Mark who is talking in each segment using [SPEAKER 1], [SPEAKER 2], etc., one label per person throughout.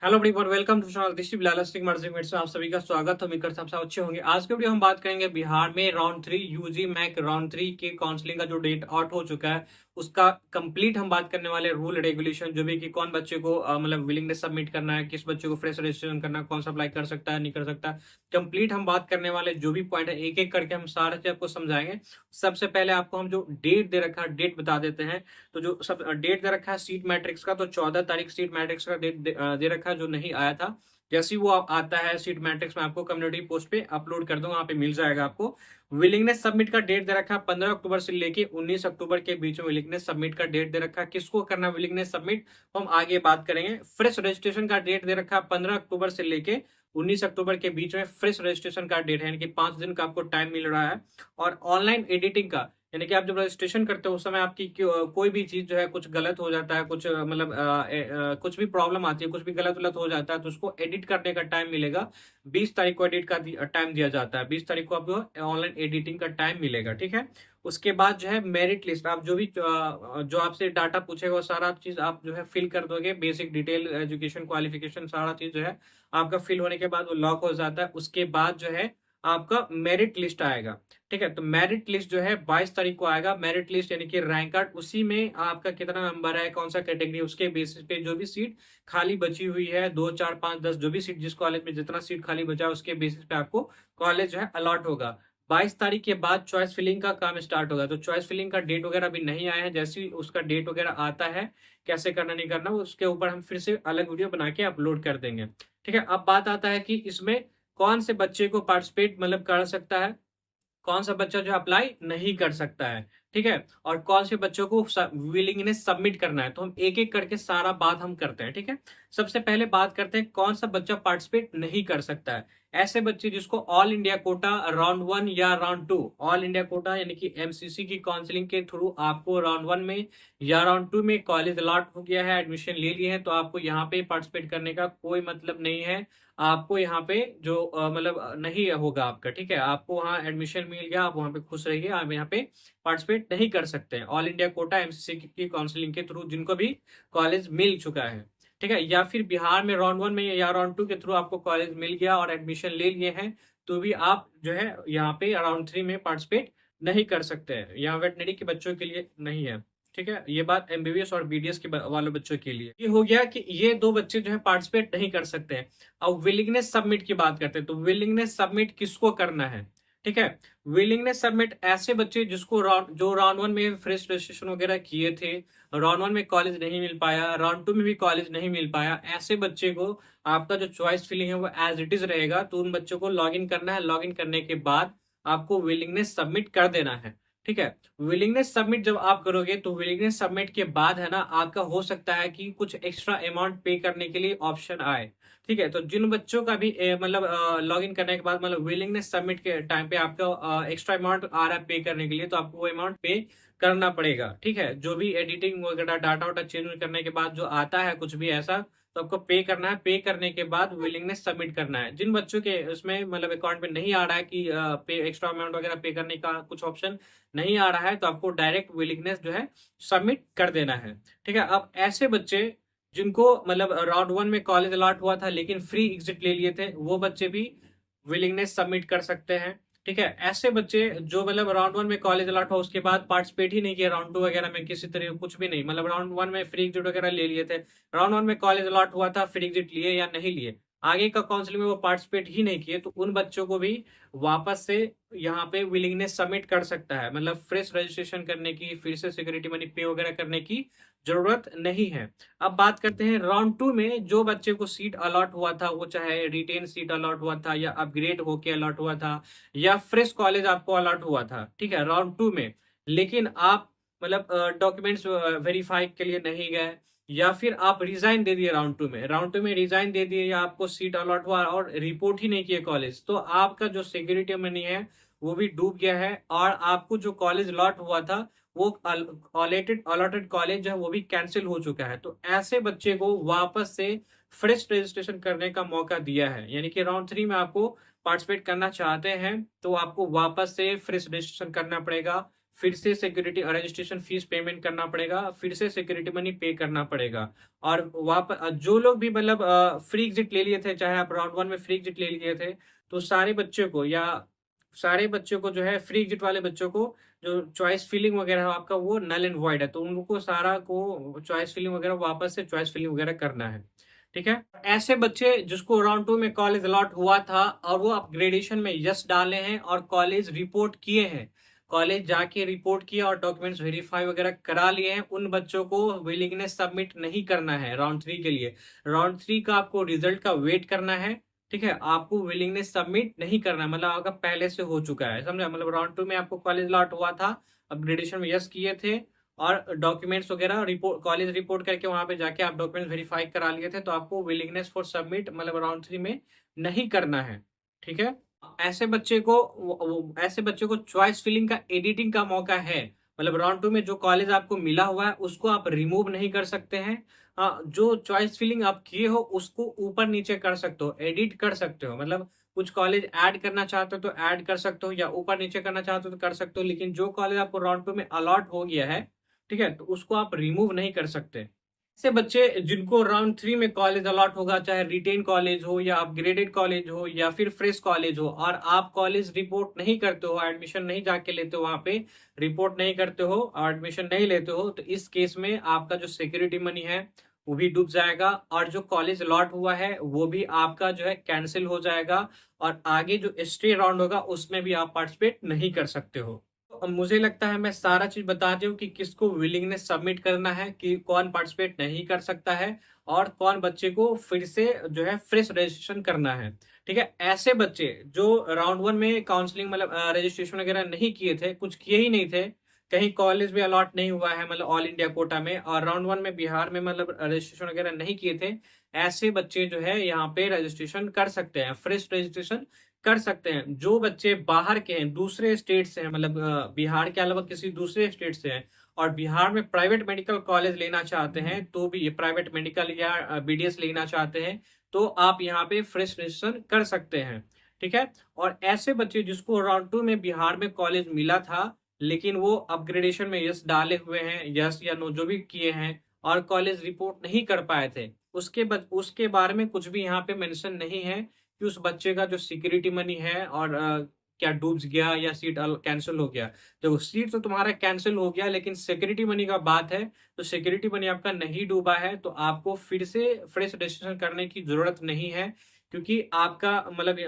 [SPEAKER 1] Hello everyone, welcome to channel this Bilal Singh मर्जी मेट से आप सभी का स्वागत। उम्मीद करता हूं आप सब अच्छे होंगे। आज के वीडियो हम बात करेंगे बिहार में राउंड 3 यूजी मैक राउंड 3 के काउंसलिंग का जो डेट आउट हो चुका है उसका कंप्लीट हम बात करने वाले रूल रेगुलेशन, जो भी कि कौन बच्चे को मतलब विलिंगनेस सबमिट करना है, किस बच्चे को फ्रेश रजिस्ट्रेशन करना है, कौन सा अप्लाई कर सकता है नहीं कर सकता। कंप्लीट हम बात करने वाले जो भी पॉइंट है एक एक करके हम सारे चीज आपको समझाएंगे। सबसे पहले आपको हम जो डेट दे रखा है डेट बता देते हैं। तो जो सब डेट दे रखा है सीट मैट्रिक्स का, तो 14 तारीख सीट मैट्रिक्स का डेट दे रखा है जो नहीं आया था। जैसे ही वो आता है सीट मैट्रिक्स में आपको कम्युनिटी पोस्ट पे अपलोड कर दूंगा, वहां पे मिल जाएगा आपको। विलिंगनेस सबमिट का डेट दे रखा है 15 अक्टूबर से लेके 19 अक्टूबर के बीच में विलिंगनेस सबमिट का डेट दे रखा है। किसको करना विलिंगनेस सबमिट हम आगे बात करेंगे। फ्रेश रजिस्ट्रेशन का डेट दे रखा है 15 अक्टूबर से लेके 19 अक्टूबर के बीच में फ्रेश रजिस्ट्रेशन का डेट है, यानी कि 5 दिन का आपको टाइम मिल रहा है। और ऑनलाइन एडिटिंग का, यानी कि आप जब रजिस्ट्रेशन करते हो उस समय आपकी कोई भी चीज जो है कुछ गलत हो जाता है, कुछ मतलब कुछ भी प्रॉब्लम आती है, कुछ भी गलत गलत हो जाता है, तो उसको एडिट करने का टाइम मिलेगा। 20 तारीख को एडिट का टाइम दिया जाता है। 20 तारीख को आपको ऑनलाइन एडिटिंग का टाइम मिलेगा, ठीक है। उसके बाद जो है मेरिट लिस्ट, आप जो भी जो आपसे डाटा पूछेगा वो सारा चीज आप जो है फिल कर दोगे। बेसिक डिटेल एजुकेशन क्वालिफिकेशन सारा चीज जो है आपका फिल होने के बाद वो लॉक हो जाता है। उसके बाद जो है आपका मेरिट लिस्ट आएगा, ठीक है। तो मेरिट लिस्ट जो है 22 तारीख को आएगा। मेरिट लिस्ट यानी कि रैंक कार्ड, उसी में आपका कितना नंबर है, कौन सा कैटेगरी, उसके बेसिस पे जो भी सीट खाली बची हुई है, 2 4 5 10 जो भी सीट, जिस कॉलेज में जितना सीट खाली बचा है उसके बेसिस पे आपको कॉलेज जो है अलॉट होगा। 22 तारीख के बाद चॉइस फिलिंग का काम स्टार्ट होगा। तो चॉइस फिलिंग का डेट वगैरह अभी नहीं आया है। जैसे ही उसका डेट वगैरह आता है, कैसे करना नहीं करना, उसके ऊपर हम फिर से अलग वीडियो बना के अपलोड कर देंगे, ठीक है। अब बात आता है कि इसमें कौन से बच्चे को पार्टिसिपेट मतलब कर सकता है, कौन सा बच्चा जो अप्लाई नहीं कर सकता है, ठीक है। और कौन से बच्चों को विलिंगनेस सबमिट करना है, तो हम एक एक करके सारा बात हम करते हैं, ठीक है। सबसे पहले बात करते हैं कौन सा बच्चा पार्टिसिपेट नहीं कर सकता है। ऐसे बच्चे जिसको ऑल इंडिया कोटा राउंड 1 या राउंड 2, ऑल इंडिया कोटा यानी कि एमसीसी की काउंसलिंग के थ्रू आपको राउंड 1 में या राउंड 2 में कॉलेज अलॉट हो गया है, एडमिशन ले लिए हैं, तो आपको यहाँ पे पार्टिसिपेट करने का कोई मतलब नहीं है। आपको यहाँ पे जो मतलब नहीं होगा आपका, ठीक है। आपको वहाँ एडमिशन मिल गया, आप वहाँ पे खुश रहिए, आप यहाँ पे पार्टिसिपेट नहीं कर सकते हैं। ऑल इंडिया कोटा एमसीसी की काउंसलिंग के थ्रू जिनको भी कॉलेज मिल चुका है, ठीक है, या फिर बिहार में राउंड 1 में या राउंड 2 के थ्रू आपको कॉलेज मिल गया और एडमिशन ले लिए हैं, तो भी आप जो है यहाँ पे राउंड 3 में पार्टिसिपेट नहीं कर सकते हैं। यहाँ वेटनरी के बच्चों के लिए नहीं है, ठीक है। ये बात एमबीबीएस और बीडीएस के वाले बच्चों के लिए ये हो गया कि ये दो बच्चे जो है पार्टिसिपेट नहीं कर सकते हैं। अब विलिंगनेस सबमिट की बात करते हैं, तो विलिंगनेस सबमिट किसको करना है, ठीक है। विलिंगनेस सबमिट ऐसे बच्चे जिसको राउंड 1 में फ्रेश रजिस्ट्रेशन वगैरह किए थे, राउंड 1 में कॉलेज नहीं मिल पाया, राउंड 2 में भी कॉलेज नहीं मिल पाया, ऐसे बच्चे को आपका जो चॉइस फिलिंग है वो एज इट इज रहेगा। तो उन बच्चों को लॉग इन करना है, लॉग इन करने के बाद आपको विलिंगनेस सबमिट कर देना है, ठीक है। विलिंगनेस सबमिट जब आप करोगे तो विलिंगनेस सबमिट के बाद है ना, आपका हो सकता है कि कुछ एक्स्ट्रा अमाउंट पे करने के लिए ऑप्शन आए, ठीक है। तो जिन बच्चों का भी मतलब लॉग इन करने के बाद मतलब विलिंगनेस सबमिट के टाइम पे आपका एक्स्ट्रा अमाउंट आ रहा है पे करने के लिए, तो आपको वो अमाउंट पे करना पड़ेगा, ठीक है। जो भी एडिटिंग वगैरह डाटा वाटा चेंज करने के बाद जो आता है कुछ भी ऐसा, तो आपको पे करना है। पे करने के बाद विलिंगनेस सबमिट करना है। जिन बच्चों के उसमें मतलब अकाउंट में नहीं आ रहा है कि पे एक्स्ट्रा अमाउंट वगैरह पे करने का कुछ ऑप्शन नहीं आ रहा है, तो आपको डायरेक्ट विलिंगनेस जो है सबमिट कर देना है, ठीक है। अब ऐसे बच्चे जिनको मतलब राउंड 1 में कॉलेज अलॉट हुआ था लेकिन फ्री एग्जिट ले लिए थे, वो बच्चे भी विलिंगनेस सबमिट कर सकते हैं, ठीक है। ऐसे बच्चे जो मतलब राउंड 1 में कॉलेज अलॉट हुआ उसके बाद पार्टिसिपेट ही नहीं किया राउंड 2 वगैरह में, किसी तरह कुछ भी नहीं, मतलब राउंड 1 में फ्री एग्जिट वगैरह ले लिए थे, राउंड 1 में कॉलेज अलॉट हुआ था, फ्री एग्जिट लिए या नहीं लिए, आगे का काउंसलिंग में वो पार्टिसिपेट ही नहीं किए, तो उन बच्चों को भी वापस से यहाँ पे विलिंगनेस सबमिट कर सकता है। मतलब फ्रेश रजिस्ट्रेशन करने की, फिर से सिक्योरिटी मनी पे वगैरह करने की जरूरत नहीं है। अब बात करते हैं राउंड 2 में जो बच्चे को सीट अलॉट हुआ था, वो चाहे रिटेन सीट अलॉट हुआ था या अपग्रेड होके अलॉट हुआ था या फ्रेश कॉलेज आपको अलॉट हुआ था, ठीक है, राउंड 2 में, लेकिन आप मतलब डॉक्यूमेंट्स वेरीफाई के लिए नहीं गए, या फिर आप रिजाइन दे दिए राउंड 2 में रिजाइन दे दिए, या आपको सीट अलॉट हुआ और रिपोर्ट ही नहीं किए कॉलेज, तो आपका जो सिक्योरिटी मनी है वो भी डूब गया है, और आपको जो कॉलेज अलॉट हुआ था वो अलॉटेड अलॉटेड कॉलेज जो है वो भी कैंसिल हो चुका है। तो ऐसे बच्चे को वापस से फ्रेश रजिस्ट्रेशन करने का मौका दिया है, यानी कि राउंड 3 में आपको पार्टिसिपेट करना चाहते हैं तो आपको वापस से फ्रेश रजिस्ट्रेशन करना पड़ेगा। फिर से सिक्योरिटी रजिस्ट्रेशन फीस पेमेंट करना पड़ेगा, फिर से सिक्योरिटी मनी पे करना पड़ेगा। और वहाँ जो लोग भी मतलब फ्री एग्जिट ले लिए थे, चाहे आप राउंड 1 में फ्री एग्जिट ले लिए थे, तो सारे बच्चों को जो है फ्री एग्जिट वाले बच्चों को जो चॉइस फिलिंग वगैरह है आपका वो नल एंड वॉइड है, तो उन लोगों को सारा को चॉइस फिलिंग वगैरह वापस से चॉइस फिलिंग वगैरह करना है। ठीक है, ऐसे बच्चे जिसको राउंड 2 में कॉलेज अलॉट हुआ था और वो अपग्रेडेशन में यस डाले हैं और कॉलेज रिपोर्ट किए हैं, कॉलेज जाके रिपोर्ट किया और डॉक्यूमेंट्स वेरीफाई वगैरह करा लिए हैं, उन बच्चों को विलिंगनेस सबमिट नहीं करना है राउंड 3 के लिए। राउंड 3 का आपको रिजल्ट का वेट करना है। ठीक है, आपको विलिंगनेस सबमिट नहीं करना है, मतलब आपका पहले से हो चुका है, समझा? मतलब राउंड 2 में आपको कॉलेज अलॉट हुआ था, अपग्रेडेशन में यस किए थे और डॉक्यूमेंट्स वगैरह रिपोर्ट कॉलेज रिपोर्ट करके वहां पे जाके आप डॉक्यूमेंट्स वेरीफाई करा लिए थे, तो आपको विलिंगनेस फॉर सबमिट मतलब राउंड 3 में नहीं करना है। ठीक है, ऐसे बच्चे को चॉइस फिलिंग का एडिटिंग का मौका है। मतलब राउंड 2 में जो कॉलेज आपको मिला हुआ है उसको आप रिमूव नहीं कर सकते हैं। जो चॉइस फिलिंग आप किए हो उसको ऊपर नीचे कर सकते हो, एडिट कर सकते हो। मतलब कुछ कॉलेज ऐड करना चाहते हो तो ऐड कर सकते हो, या ऊपर नीचे करना चाहते हो तो कर सकते हो, लेकिन जो कॉलेज आपको राउंड 2 में अलॉट हो गया है, ठीक है, तो उसको आप रिमूव नहीं कर सकते। ऐसे बच्चे जिनको राउंड 3 में कॉलेज अलॉट होगा, चाहे रिटेन कॉलेज हो या अपग्रेडेड कॉलेज हो या फिर फ्रेश कॉलेज हो, और आप कॉलेज रिपोर्ट नहीं करते हो, एडमिशन नहीं जाके लेते हो, वहां पे रिपोर्ट नहीं करते हो और एडमिशन नहीं लेते हो, तो इस केस में आपका जो सिक्योरिटी मनी है वो भी डूब जाएगा और जो कॉलेज अलॉट हुआ है वो भी आपका जो है कैंसिल हो जाएगा, और आगे जो स्टे राउंड होगा उसमें भी आप पार्टिसिपेट नहीं कर सकते हो। अब मुझे लगता है मैं सारा चीज बता दूं कि किसको विलिंगनेस सबमिट करना है, कि कौन पार्टिसिपेट नहीं कर सकता है और कौन बच्चे को फिर से जो है फ्रेश रजिस्ट्रेशन करना है। ठीक है, ऐसे बच्चे जो राउंड 1 में काउंसलिंग मतलब रजिस्ट्रेशन वगैरह नहीं किए थे, कुछ किए ही नहीं थे, कहीं कॉलेज भी अलॉट नहीं हुआ है मतलब ऑल इंडिया कोटा में, और राउंड 1 में बिहार में मतलब रजिस्ट्रेशन वगैरह नहीं किए थे, ऐसे बच्चे जो है यहाँ पे रजिस्ट्रेशन कर सकते हैं, फ्रेश रजिस्ट्रेशन कर सकते हैं। जो बच्चे बाहर के हैं, दूसरे स्टेट से हैं, मतलब बिहार के अलावा किसी दूसरे स्टेट से हैं और बिहार में प्राइवेट मेडिकल कॉलेज लेना चाहते हैं, तो भी ये प्राइवेट मेडिकल या बीडीएस लेना चाहते हैं, तो आप यहाँ पे फ्रेश रजिस्ट्रेशन कर सकते हैं। ठीक है, और ऐसे बच्चे जिसको राउंड 2 में बिहार में कॉलेज मिला था लेकिन वो अपग्रेडेशन में यस डाले हुए हैं, यस या नो जो भी किए हैं, और कॉलेज रिपोर्ट नहीं कर पाए थे, उसके बारे में कुछ भी यहाँ पे मेंशन नहीं है कि उस बच्चे का जो सिक्योरिटी मनी है और क्या डूब गया या सीट कैंसिल हो गया। तो सीट तो तुम्हारा कैंसिल हो गया, लेकिन सिक्योरिटी मनी का बात है, तो सिक्योरिटी मनी आपका नहीं डूबा है, तो आपको फिर से फ्रेश रजिस्ट्रेशन करने की जरूरत नहीं है, क्योंकि आपका मतलब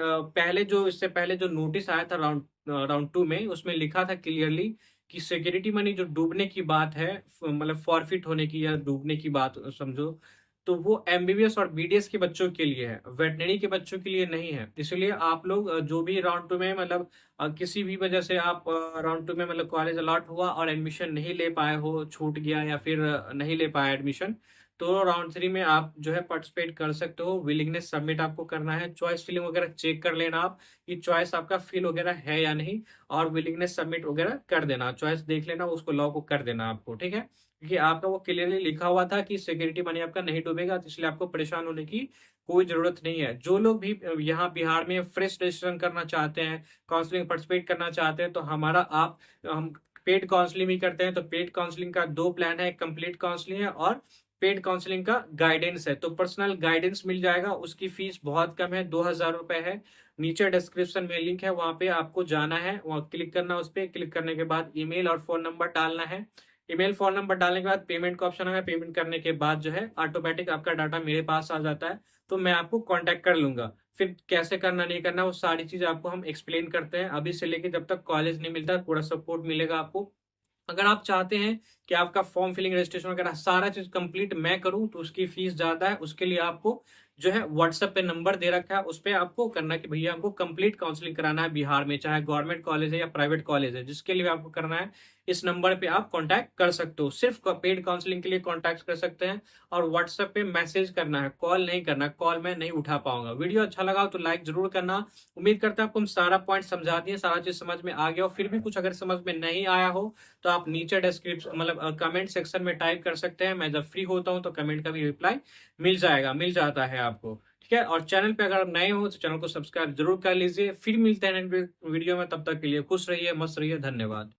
[SPEAKER 1] इससे पहले जो नोटिस आया था राउंड 2 में, उसमें लिखा था क्लियरली कि सिक्योरिटी मनी जो डूबने की बात है, मतलब फॉरफिट होने की या डूबने की बात समझो, तो वो एमबीबीएस और बीडीएस के बच्चों के लिए है, वेटनरी के बच्चों के लिए नहीं है। इसलिए आप लोग जो भी राउंड 2 में मतलब किसी भी वजह से आप राउंड 2 में मतलब कॉलेज अलॉट हुआ और एडमिशन नहीं ले पाए हो, छूट गया या फिर नहीं ले पाए एडमिशन, तो राउंड 3 में आप जो है पार्टिसिपेट कर सकते हो। विलिंगनेस सबमिट आपको करना है, चॉइस फिलिंग वगैरह चेक कर लेना आप कि चॉइस आपका फिल वगैरह है या नहीं, और विलिंगनेस सबमिट वगैरह कर देना, चॉइस देख लेना, उसको लॉक को कर देना आपको। ठीक है, क्योंकि आपका वो क्लियरली लिखा हुआ था कि सिक्योरिटी मनी आपका नहीं डूबेगा, तो इसलिए आपको परेशान होने की कोई जरूरत नहीं है। जो लोग भी यहाँ बिहार में फ्रेश रजिस्ट्रेशन करना चाहते हैं, काउंसलिंग पार्टिसिपेट करना चाहते हैं, तो हम पेड काउंसलिंग भी करते हैं। तो पेड काउंसलिंग का दो प्लान है, कंप्लीट काउंसलिंग है और पेड काउंसलिंग का गाइडेंस है। तो पर्सनल गाइडेंस मिल जाएगा, उसकी फीस बहुत कम है, 2,000 रुपए है। नीचे डिस्क्रिप्शन में लिंक है, वहां पे आपको जाना है, वहां क्लिक करना, उस पर क्लिक करने के बाद ईमेल और फोन नंबर डालना है। ईमेल फोन नंबर डालने के बाद पेमेंट का ऑप्शन आएगा, पेमेंट करने के बाद जो है ऑटोमेटिक आपका डाटा मेरे पास आ जाता है, तो मैं आपको कांटेक्ट कर लूंगा। फिर कैसे करना नहीं करना वो सारी चीज आपको हम एक्सप्लेन करते हैं, अभी से लेके जब तक कॉलेज नहीं मिलता पूरा सपोर्ट मिलेगा आपको। अगर आप चाहते हैं कि आपका फॉर्म फिलिंग रजिस्ट्रेशन वगैरह सारा चीज कंप्लीट मैं करूं, तो उसकी फीस ज्यादा है, उसके लिए आपको जो है व्हाट्सएप पे नंबर दे रखा है, उस पर आपको करना है कि भैया हमको कंप्लीट काउंसलिंग कराना है बिहार में, चाहे गवर्नमेंट कॉलेज है या प्राइवेट कॉलेज है, जिसके लिए आपको करना है इस नंबर पे आप कांटेक्ट कर सकते हो। सिर्फ पेड काउंसलिंग के लिए कांटेक्ट कर सकते हैं, और व्हाट्सएप पे मैसेज करना है, कॉल नहीं करना, कॉल मैं नहीं उठा पाऊंगा। वीडियो अच्छा लगा हो तो लाइक जरूर करना। उम्मीद करता हूं आपको हम सारा पॉइंट समझा दिए, सारा चीज समझ में आ गया हो। फिर भी कुछ अगर समझ में नहीं आया हो तो आप नीचे डिस्क्रिप्शन मतलब कमेंट सेक्शन में टाइप कर सकते हैं, मैं जब फ्री होता हूं तो कमेंट का भी रिप्लाई मिल जाता है आपको। ठीक है, और चैनल पे अगर आप नए हो तो चैनल को सब्सक्राइब जरूर कर लीजिए। फिर मिलते हैं नेक्स्ट वीडियो में, तब तक के लिए खुश रहिए, मस्त रहिए, धन्यवाद।